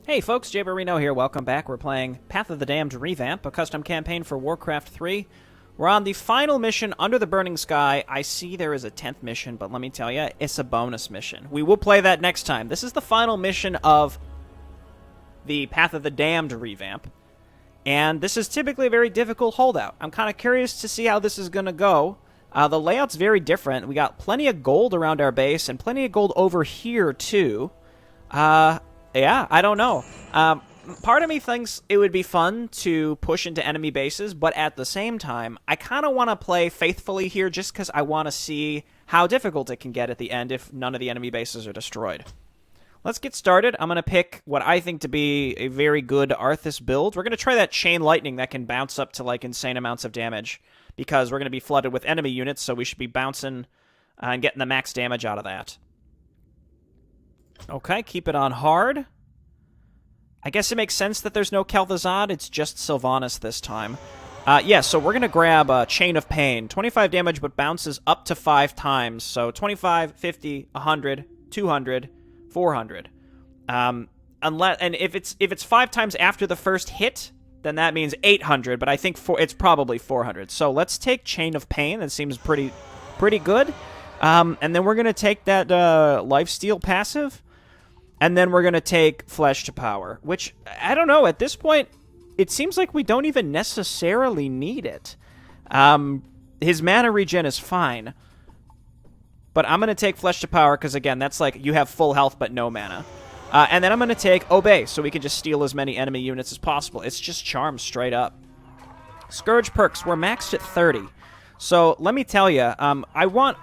Hey folks, Jay Barino here. Welcome back. We're playing Path of the Damned Revamp, a custom campaign for Warcraft 3. We're on the final mission, Under the Burning Sky. I see there is a 10th mission, but let me tell you, it's a bonus mission. We will play that next time. This is the final mission of the Path of the Damned Revamp, and this is typically a very difficult holdout. I'm kind of curious to see how this is going to go. The layout's very different. We got plenty of gold around our base, and plenty of gold over here, too. Yeah, I don't know. Part of me thinks it would be fun to push into enemy bases, but at the same time, I kind of want to play faithfully here just because I want to see how difficult it can get at the end if none of the enemy bases are destroyed. Let's get started. I'm going to pick what I think to be a very good Arthas build. We're going to try that Chain Lightning that can bounce up to like insane amounts of damage because we're going to be flooded with enemy units, so we should be bouncing and getting the max damage out of that. Okay, keep it on hard. I guess it makes sense that there's no Kel'Thuzad. It's just Sylvanas this time. Yeah, so we're going to grab Chain of Pain. 25 damage, but bounces up to 5 times. So 25, 50, 100, 200, 400. And if it's 5 times after the first hit, then that means 800, but I think it's probably 400. So let's take Chain of Pain. That seems pretty good. And then we're going to take that Lifesteal passive. And then we're going to take Flesh to Power, which, I don't know, at this point, it seems like we don't even necessarily need it. His mana regen is fine. But I'm going to take Flesh to Power because, again, that's like you have full health but no mana. And then I'm going to take Obey so we can just steal as many enemy units as possible. It's just charm straight up. Scourge perks, we're maxed at 30. So let me tell you, I want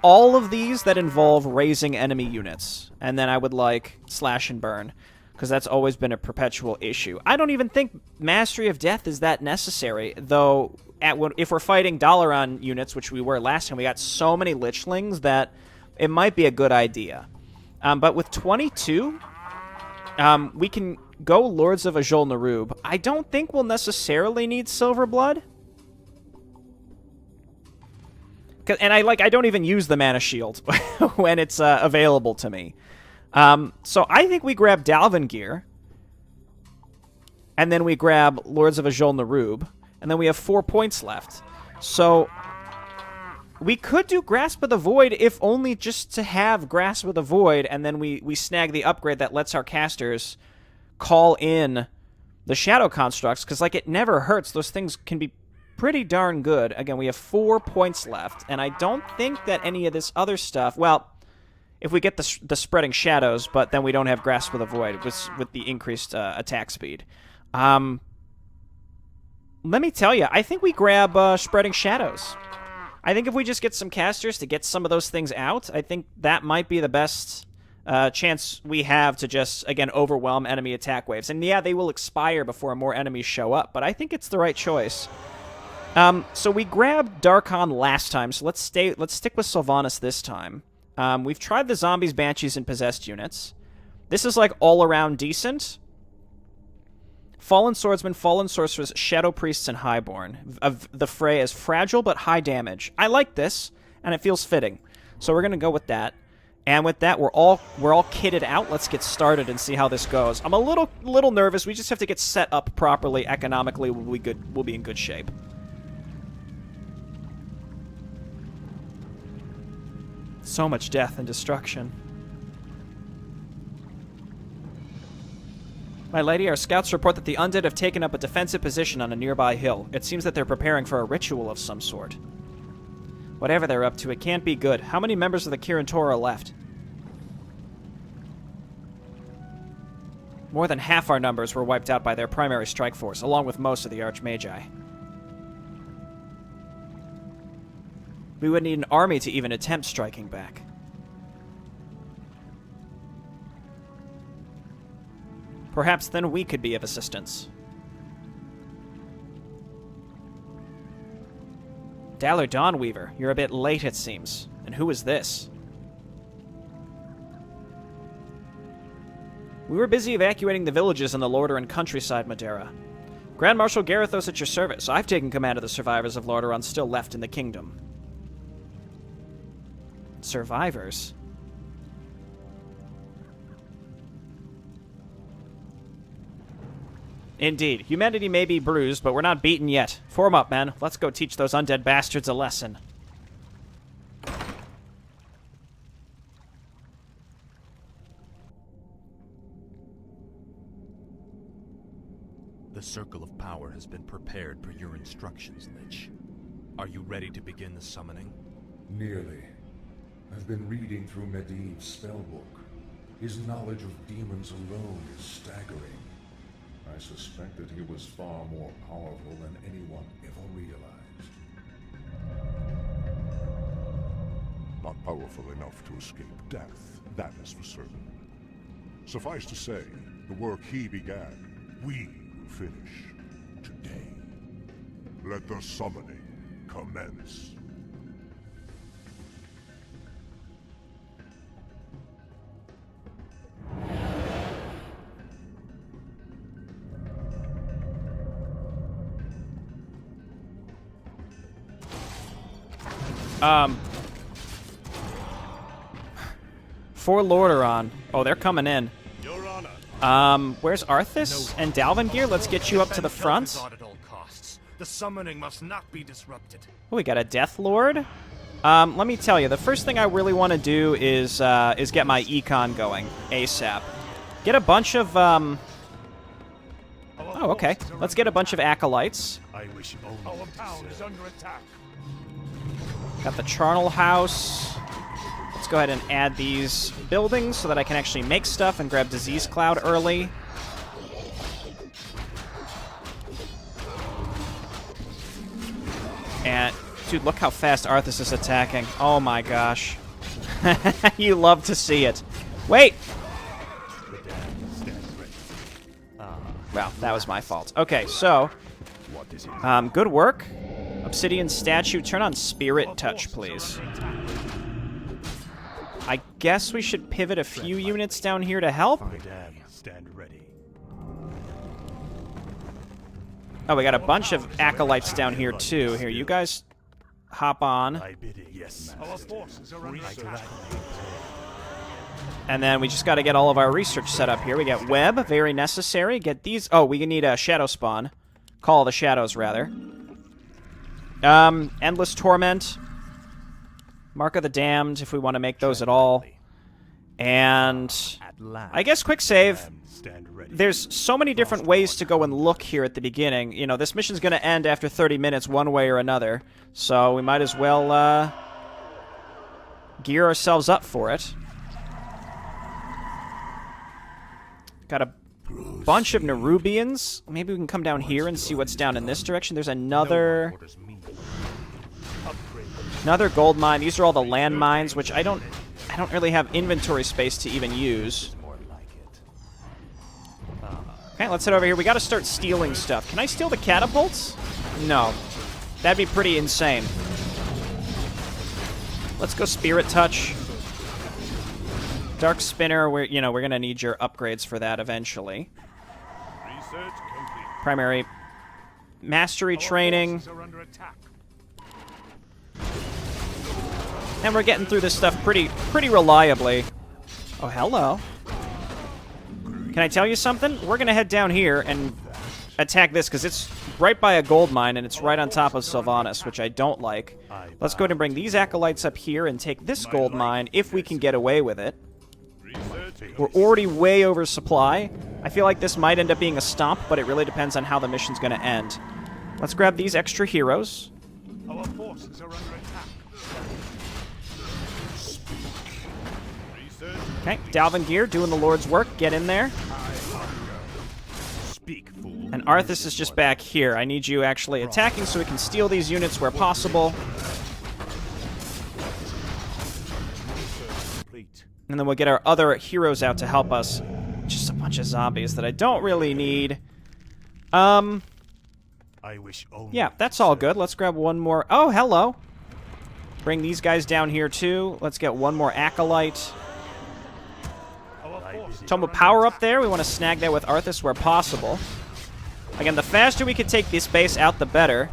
all of these that involve raising enemy units. And then I would like Slash and Burn, because that's always been a perpetual issue. I don't even think Mastery of Death is that necessary, though if we're fighting Dalaran units, which we were last time, we got so many Lichlings that it might be a good idea. But with 22, we can go Lords of Azul Narub. I don't think we'll necessarily need Silverblood. And I don't even use the Mana Shield when it's available to me. So I think we grab Dalvangir, and then we grab Lords of Azul Narub, and then we have 4 points left. So we could do Grasp of the Void, if only just to have Grasp of the Void, and then we snag the upgrade that lets our casters call in the Shadow Constructs, because like it never hurts. Those things can be pretty darn good. Again, we have 4 points left, and I don't think that any of this other stuff... Well, if we get the Spreading Shadows, but then we don't have Grasp of the Void with the increased attack speed. Let me tell you, I think we grab Spreading Shadows. I think if we just get some casters to get some of those things out, I think that might be the best chance we have to just, again, overwhelm enemy attack waves. And yeah, they will expire before more enemies show up, but I think it's the right choice. So we grabbed Darkon last time, so let's stick with Sylvanas this time. We've tried the Zombies, Banshees, and Possessed units. This is like all-around decent. Fallen Swordsman, Fallen Sorcerers, Shadow Priests, and Highborn. The fray is fragile but high damage. I like this, and it feels fitting. So we're going to go with that. And with that, we're all kitted out. Let's get started and see how this goes. I'm a little nervous. We just have to get set up properly economically. We'll be in good shape. So much death and destruction. My lady, our scouts report that the undead have taken up a defensive position on a nearby hill. It seems that they're preparing for a ritual of some sort. Whatever they're up to, it can't be good. How many members of the Kirin Tor are left? More than half our numbers were wiped out by their primary strike force, along with most of the Archmagi. We would need an army to even attempt striking back. Perhaps then we could be of assistance. Dalar Dawnweaver, you're a bit late, it seems. And who is this? We were busy evacuating the villages in the Lordaeron countryside, Madeira. Grand Marshal Garithos at your service. I've taken command of the survivors of Lordaeron still left in the kingdom. Survivors? Indeed. Humanity may be bruised, but we're not beaten yet. Form up, men. Let's go teach those undead bastards a lesson. The Circle of Power has been prepared per your instructions, Lich. Are you ready to begin the summoning? Nearly. I've been reading through Medivh's spellbook. His knowledge of demons alone is staggering. I suspect that he was far more powerful than anyone ever realized. Not powerful enough to escape death, that is for certain. Suffice to say, the work he began, we will finish today. Let the summoning commence. For Lordaeron. Oh, they're coming in. Your Honor. Where's Arthas and Dalvangir? Let's get you up to the front. At all costs. The summoning must not be disrupted. Oh, we got a Death Lord. Let me tell you, the first thing I really want to do is get my econ going ASAP. Get a bunch of Oh, okay. Let's get a bunch of acolytes. I wish only our town is under attack. Got the charnel house. Let's go ahead and add these buildings so that I can actually make stuff and grab Disease Cloud early. And, dude, look how fast Arthas is attacking. Oh my gosh. You love to see it. Wait! Well, that was my fault. Okay, so, good work. Obsidian statue, turn on Spirit Touch, please. I guess we should pivot a few units down here to help. Stand ready. Oh, we got a bunch of acolytes down here too. Here, you guys hop on. Yes. Our forces are under attack. And then we just got to get all of our research set up here. We got web, very necessary. Get these. Oh, we need a shadow spawn. Call of the Shadows, rather. Endless Torment. Mark of the Damned, if we want to make those at all. And I guess quick save. There's so many different ways to go and look here at the beginning. You know, this mission's going to end after 30 minutes one way or another. So we might as well gear ourselves up for it. Got a bunch of Nerubians. Maybe we can come down here and see what's down in this direction. There's another gold mine. These are all the land mines, which I don't really have inventory space to even use. Okay, let's head over here. We got to start stealing stuff. Can I steal the catapults? No. That'd be pretty insane. Let's go Spirit Touch. Dark Spinner, we're going to need your upgrades for that eventually. Research complete. Primary Mastery Training. And we're getting through this stuff pretty reliably. Oh, hello. Can I tell you something? We're going to head down here and attack this, because it's right by a gold mine, and it's right on top of Sylvanas, which I don't like. Let's go ahead and bring these acolytes up here and take this gold mine, if we can get away with it. We're already way over supply. I feel like this might end up being a stomp, but it really depends on how the mission's going to end. Let's grab these extra heroes. Our forces are under attack. Okay, Dalvangir doing the Lord's work. Get in there. Speak, fool. And Arthas is just back here. I need you actually attacking so we can steal these units where possible. And then we'll get our other heroes out to help us. Just a bunch of zombies that I don't really need. I wish only. Yeah, that's all good. Let's grab one more. Oh, hello. Bring these guys down here too. Let's get one more acolyte. Tome of Power up there. We want to snag that with Arthas where possible. Again, the faster we can take this base out, the better.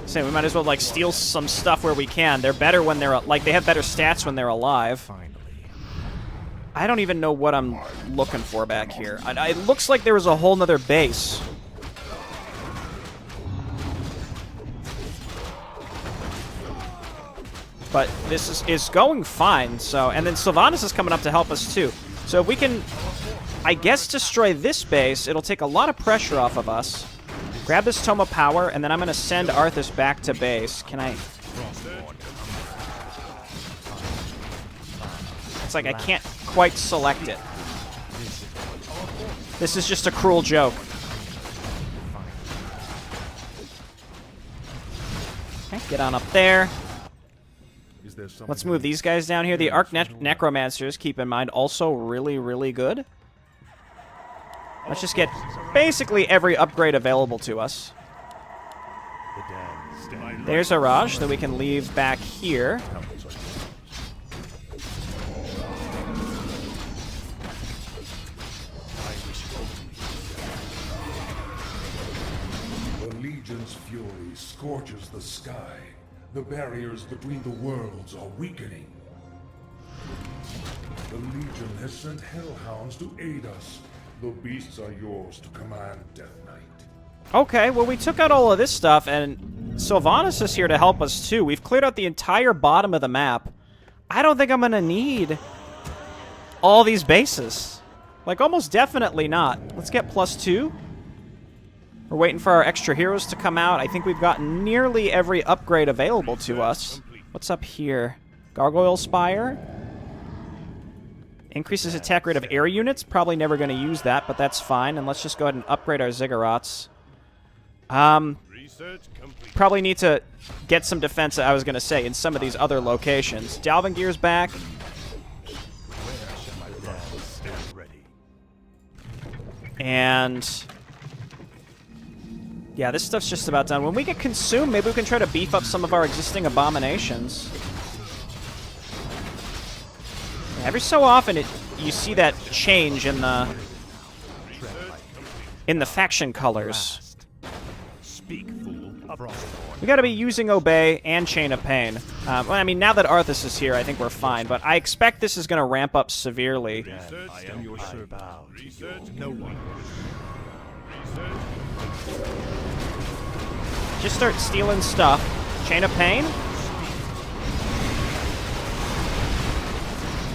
So we might as well like steal some stuff where we can. They're better when they're like they have better stats when they're alive. I don't even know what I'm looking for back here. It looks like there was a whole nother base. But this is going fine, so... And then Sylvanas is coming up to help us, too. So if we can, I guess, destroy this base, it'll take a lot of pressure off of us. Grab this Tome of Power, and then I'm going to send Arthas back to base. Can I... It's like I can't quite select it. This is just a cruel joke. Okay, get on up there. Let's move these guys down here. The necromancers, keep in mind, also really, really good. Let's just get basically every upgrade available to us. There's a Raj that we can leave back here. The Legion's fury scorches the sky. The barriers between the worlds are weakening. The Legion has sent hellhounds to aid us. The beasts are yours to command, Death Knight. Okay, well, we took out all of this stuff, and Sylvanas is here to help us, too. We've cleared out the entire bottom of the map. I don't think I'm going to need all these bases. Like, almost definitely not. Let's get +2. We're waiting for our extra heroes to come out. I think we've got nearly every upgrade available to us. What's up here? Gargoyle Spire. Increases attack rate of air units. Probably never going to use that, but that's fine. And let's just go ahead and upgrade our Ziggurats. Probably need to get some defense, I was going to say, in some of these other locations. Dalvangir's back. And... yeah, this stuff's just about done. When we get consumed, maybe we can try to beef up some of our existing abominations. Every so often, you see that change in the faction colors. Speak, fool. We gotta be using Obey and Chain of Pain. Well, I mean, now that Arthas is here, I think we're fine, but I expect this is gonna ramp up severely. I am your servant. No one. Just start stealing stuff. Chain of Pain.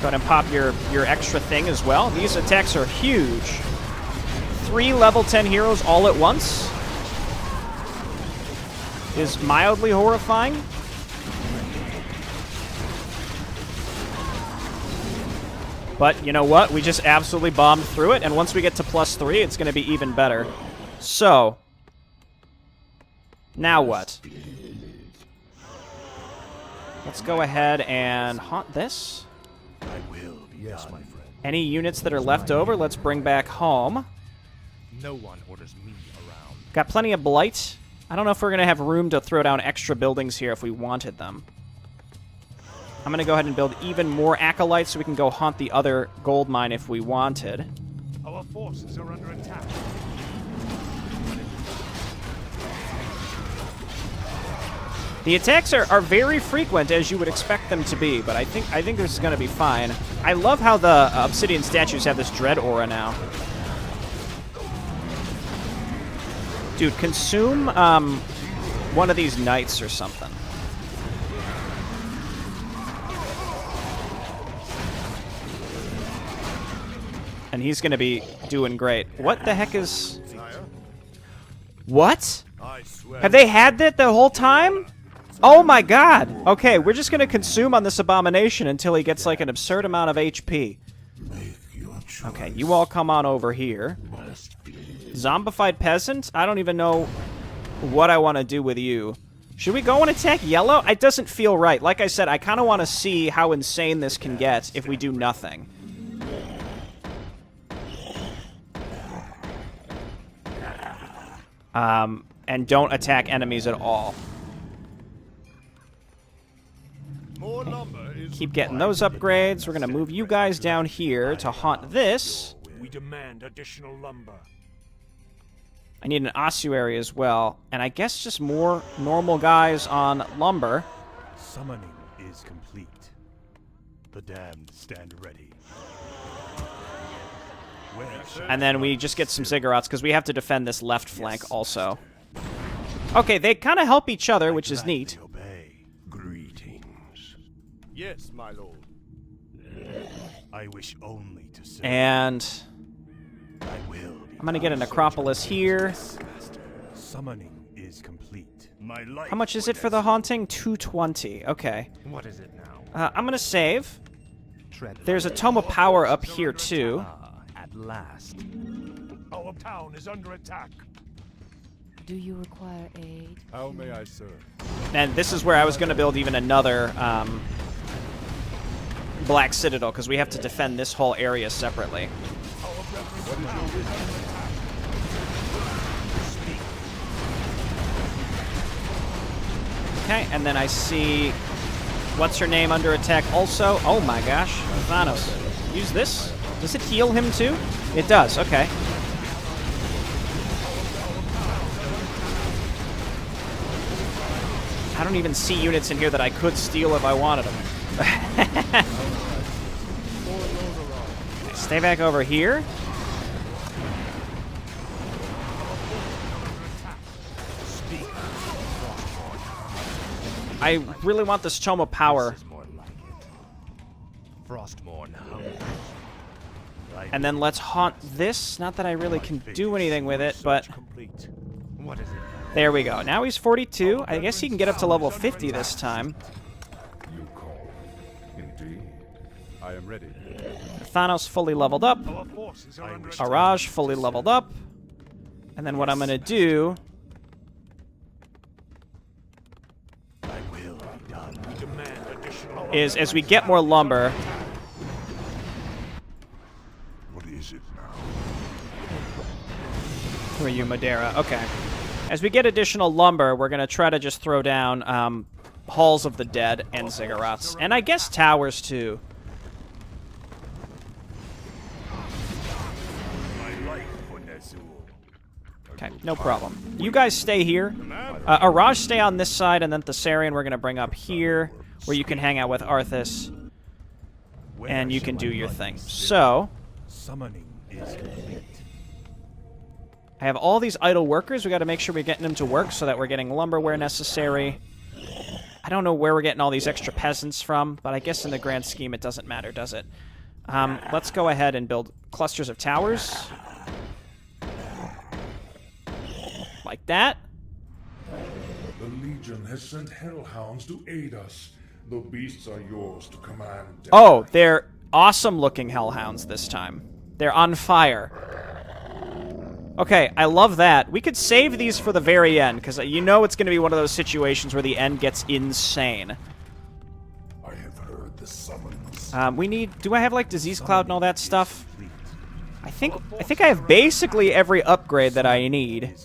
Go ahead and pop your extra thing as well. These attacks are huge. 3 level 10 heroes all at once is mildly horrifying. But you know what? We just absolutely bombed through it, and once we get to +3, it's going to be even better. So, now what? Let's go ahead and haunt this. I will be yes, my friend. Any units that are left over, let's bring back home. No one orders me around. Got plenty of blight. I don't know if we're going to have room to throw down extra buildings here if we wanted them. I'm going to go ahead and build even more acolytes so we can go haunt the other gold mine if we wanted. Our forces are under attack. The attacks are very frequent, as you would expect them to be, but I think this is going to be fine. I love how the obsidian statues have this dread aura now. Dude, consume one of these knights or something. And he's going to be doing great. What the heck is... What? Have they had that the whole time? Oh my god! Okay, we're just gonna consume on this abomination until he gets like an absurd amount of HP. Okay, you all come on over here. Zombified peasant? I don't even know what I want to do with you. Should we go and attack yellow? It doesn't feel right. Like I said, I kind of want to see how insane this can get if we do nothing. And don't attack enemies at all. More lumber is Keep getting those upgrades. We're going to move you guys down here to haunt this. We demand additional lumber. I need an ossuary as well. And I guess just more normal guys on lumber. Summoning is complete. The damned stand ready. And then we just get some ziggurats, because we have to defend this left flank also. Okay, they kind of help each other, which is neat. Obey. Greetings. Yes, my lord. I wish only to serve. And I will. I'm going to get a necropolis here. Summoning is complete. My life. How much is it for the haunting? 220. Okay. What is it now? I'm going to save. Tread. There's a Tome of Power up here, too. At last. Our town is under attack. Do you require aid? How may I serve? And this is where I was going to build even another Black Citadel, because we have to defend this whole area separately. Okay, and then I see... What's her name under attack also? Oh my gosh. Thanos. Use this. Does it heal him too? It does, okay. I don't even see units in here that I could steal if I wanted them. Stay back over here. I really want this Tome of Power. Frostmourne. And then let's haunt this. Not that I really can do anything with it, but... What is it? There we go. Now he's 42. I guess he can get up to level 50 this time. You call. Indeed. I am ready. Thanos fully leveled up. Our forces are under Araj fully leveled up. And then what I'm going to do... is as we get more lumber... What is it now? Who are you, Madeira? Okay. As we get additional lumber, we're going to try to just throw down Halls of the Dead and ziggurats. And I guess towers, too. Okay, no problem. You guys stay here. Araj, stay on this side, and then Thessarian we're going to bring up here, where you can hang out with Arthas, and you can do your thing. So... Summoning is complete. I have all these idle workers. We got to make sure we're getting them to work so that we're getting lumber where necessary. I don't know where we're getting all these extra peasants from, but I guess in the grand scheme it doesn't matter, does it? Let's go ahead and build clusters of towers. Like that. The Legion has sent hellhounds to aid us. The beasts are yours to command. Oh, they're awesome-looking hellhounds this time. They're on fire. Okay, I love that. We could save these for the very end, because you know it's going to be one of those situations where the end gets insane. I have heard the summons. We need... Do I have, like, Disease Cloud and all that stuff? I think I have basically every upgrade that I need.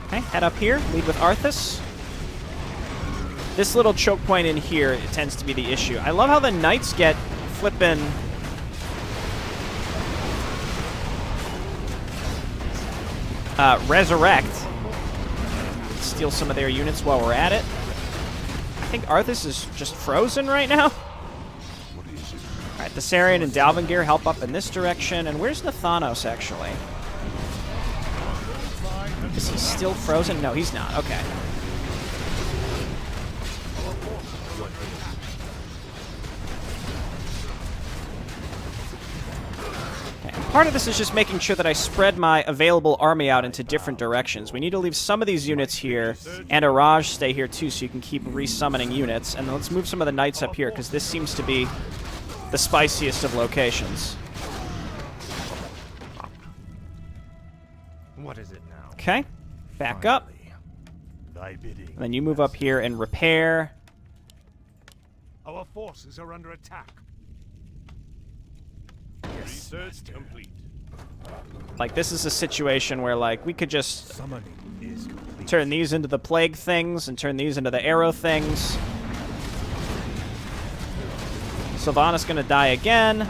Okay, head up here. Lead with Arthas. This little choke point in here, it tends to be the issue. I love how the knights get flippin'... resurrect. Steal some of their units while we're at it. I think Arthas is just frozen right now. Alright, Thessarian and Dalvangir help up in this direction. And where's the Thanos, actually? Is he still frozen? No, he's not. Okay. Part of this is just making sure that I spread my available army out into different directions. We need to leave some of these units here, and Araj stay here too, so you can keep resummoning units. And let's move some of the knights up here, because this seems to be the spiciest of locations. What is it now? Okay, back up. And then you move up here and repair. Our forces are under attack. Research complete. Like, this is a situation where, like, we could just Summoning is complete. turn these into the plague things and turn these into the arrow things. Sylvanas gonna die again.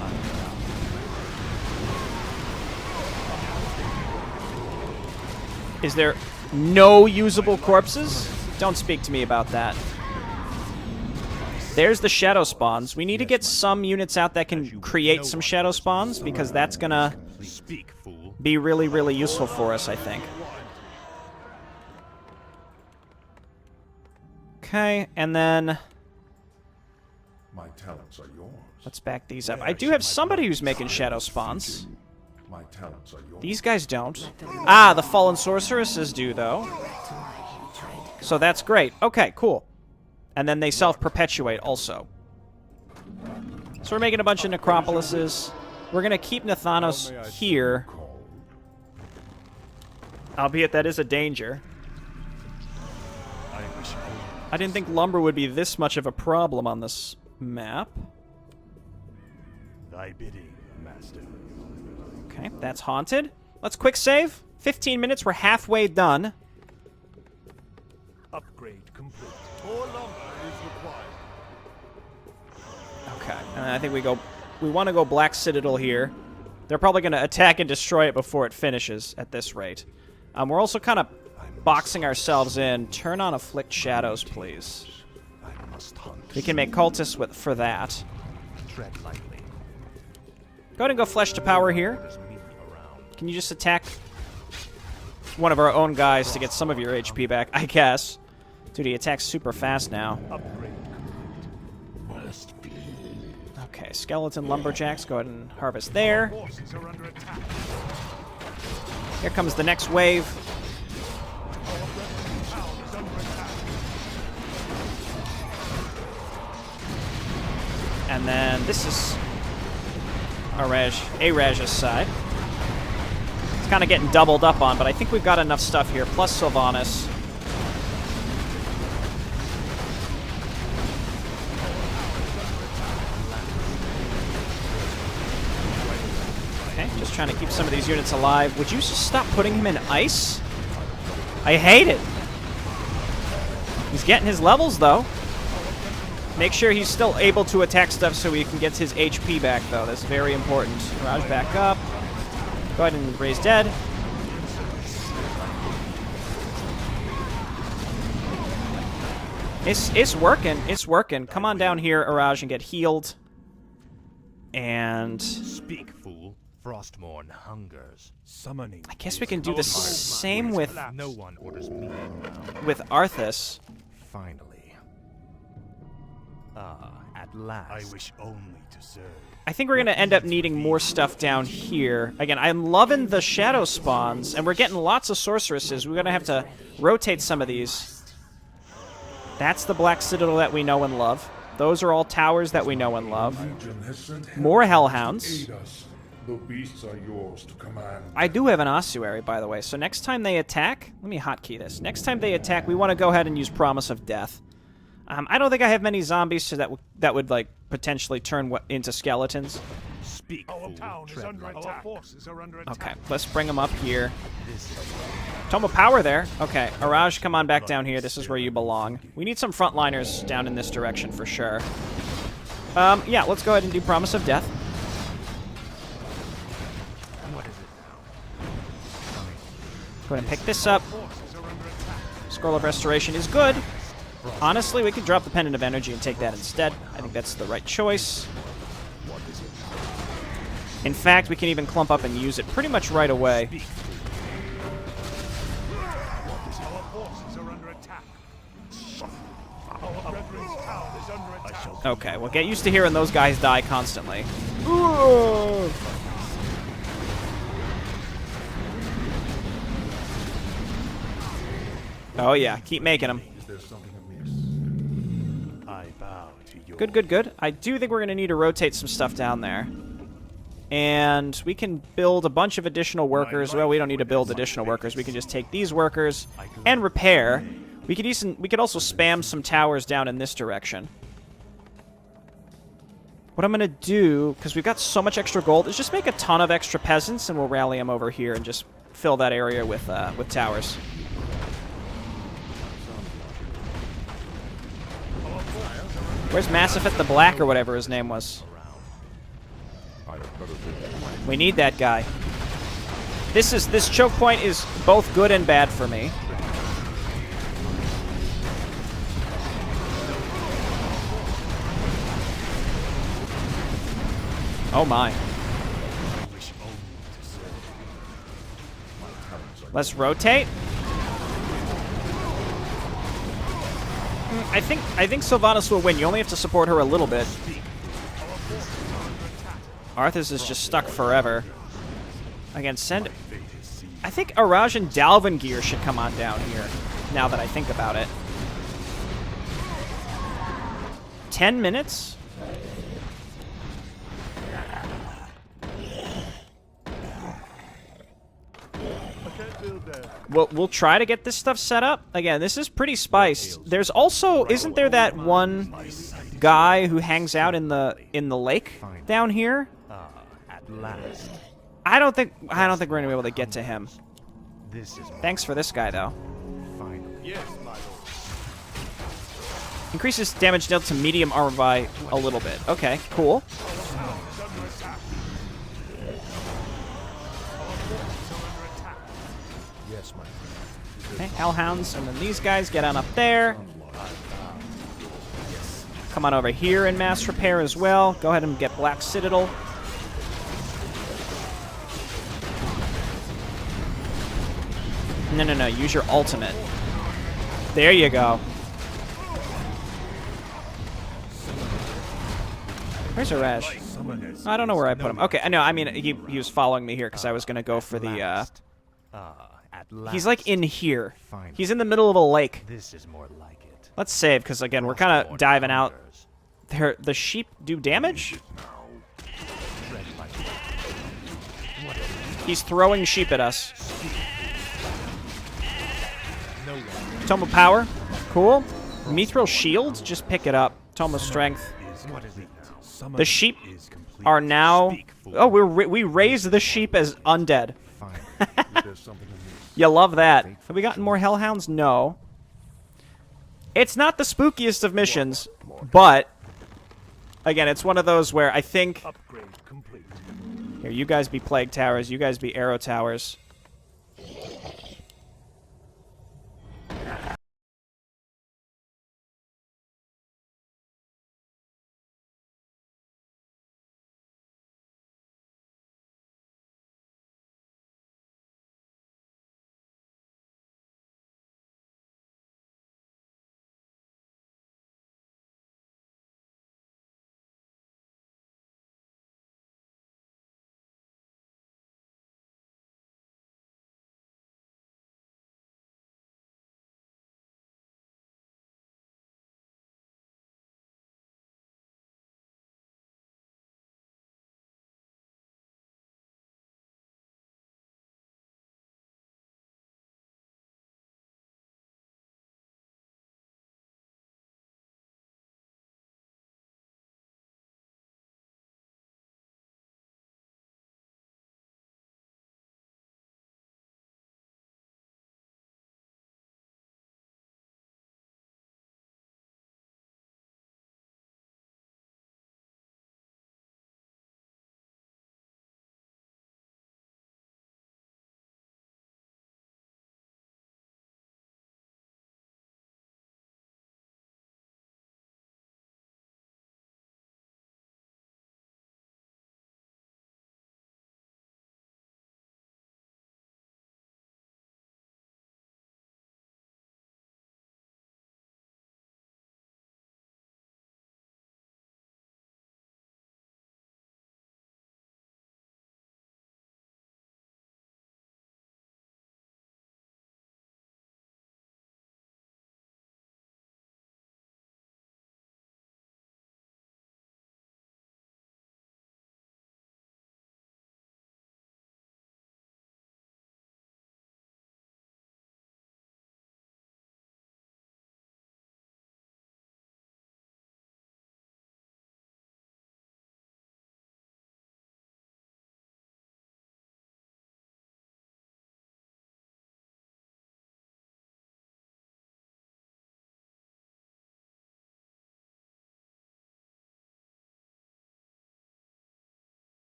Is there no usable corpses? Don't speak to me about that. There's the shadow spawns. We need to get some units out that can create some shadow spawns, because that's gonna Speak, fool. be really, really useful for us, I think. Okay, and then My talents are yours. let's back these up. I do have somebody who's making shadow spawns. My talents are yours. These guys don't. Ah, the fallen sorceresses do, though. So that's great. Okay, cool. And then they self-perpetuate also. So we're making a bunch of necropolises. We're going to keep Nathanos here. Albeit that is a danger. I didn't think lumber would be this much of a problem on this map. Thy bidding, master. Okay, that's haunted. Let's quick save. 15 minutes, we're halfway done. Upgrade complete. More lumber is required. Okay, and I think we want to go Black Citadel here. They're probably going to attack and destroy it before it finishes at this rate. We're also kind of boxing ourselves in. Turn on Afflict Shadows, please. I must hunt. We can make cultists for that. Tread lightly. Go ahead and go Flesh to Power here. There's meat around. Can you just attack one of our own guys to get some of your HP back? I guess. Dude, he attacks super fast now. Upgrade complete. Okay, Skeleton Lumberjacks. Go ahead and harvest there. Forces are under attack. Here comes the next wave. And then this is Araj's side. It's kind of getting doubled up on, but I think we've got enough stuff here. Plus Sylvanas. Okay, just trying to keep some of these units alive. Would you just stop putting him in ice? I hate it. He's getting his levels, though. Make sure he's still able to attack stuff so he can get his HP back, though. That's very important. Raj, back up. Go ahead and raise dead. It's working. It's working. Come on down here, Araj, and get healed. And Speak, fool. Frostmourne hungers. Summoning. I guess we can do the same with No one orders me around. Arthas. Finally. Ah, at last. I wish only to serve. I think we're going to end up needing more stuff down here. Again, I'm loving the shadow spawns, and we're getting lots of sorceresses. We're going to have to rotate some of these. That's the Black Citadel that we know and love. Those are all towers that we know and love. Legion has sent More hellhounds hellhounds. to aid us. The beasts are yours to command. I do have an ossuary, by the way, so next time they attack... Let me hotkey this. Next time they attack, we want to go ahead and use Promise of Death. I don't think I have many zombies so that would like potentially turn into skeletons. Speak, Our fool. town is Tread under lightly. attack. Our forces are under attack. Okay, let's bring them up here. Tome of Power there. Okay, Araj, come on back down here. This is where you belong. We need some frontliners down in this direction for sure. Yeah, let's go ahead and do Promise of Death. What is it now? Go ahead and pick this up. Forces are under attack. Scroll of Restoration is good. Honestly, we could drop the Pendant of Energy and take that instead. I think that's the right choice. In fact, we can even clump up and use it pretty much right away. Our forces are under attack. Our brethren's town is under attack. Okay, well, get used to hearing those guys die constantly. Oh yeah, keep making them. Is there something amiss? I bow to your Good, good, good. I do think we're going to need to rotate some stuff down there. And we can build a bunch of additional workers. Well, we don't need to build additional workers. We can just take these workers and repair. We could also spam some towers down in this direction. What I'm going to do, because we've got so much extra gold, is just make a ton of extra peasants, and we'll rally them over here and just fill that area with towers. Where's Massifet the Black, or whatever his name was? I have better things. We need that guy. This choke point is both good and bad for me. Oh my. Let's rotate. I think Sylvanas will win. You only have to support her a little bit. Arthas is just stuck forever. Again, send... I think Araj and Dalvangir should come on down here, now that I think about it. 10 minutes? We'll try to get this stuff set up. Again, this is pretty spiced. There's also... Isn't there that one guy who hangs out in the lake down here? At last. I don't think we're gonna be able to get to him. Thanks for this guy though. Yes, my lord. Increases damage dealt to medium armor by a little bit. Okay, cool. Yes, my lord. Okay, Hellhounds, and then these guys get on up there. Come on over here and mass repair as well. Go ahead and get Black Citadel. No. Use your ultimate. There you go. Where's Araj? I don't know where I put him. Okay, I know. I mean, he was following me here because I was going to go for the... He's like in here. He's in the middle of a lake. This is more like it. Let's save because, again, we're kind of diving out. The sheep do damage? He's throwing sheep at us. Tome of Power. Cool. Mithril Shield. Just pick it up. Tome of Strength. The sheep are now... Oh, we raised the sheep as undead. You love that. Have we gotten more Hellhounds? No. It's not the spookiest of missions, but... Again, it's one of those where I think... Upgrade complete. Here, you guys be Plague Towers. You guys be Arrow Towers.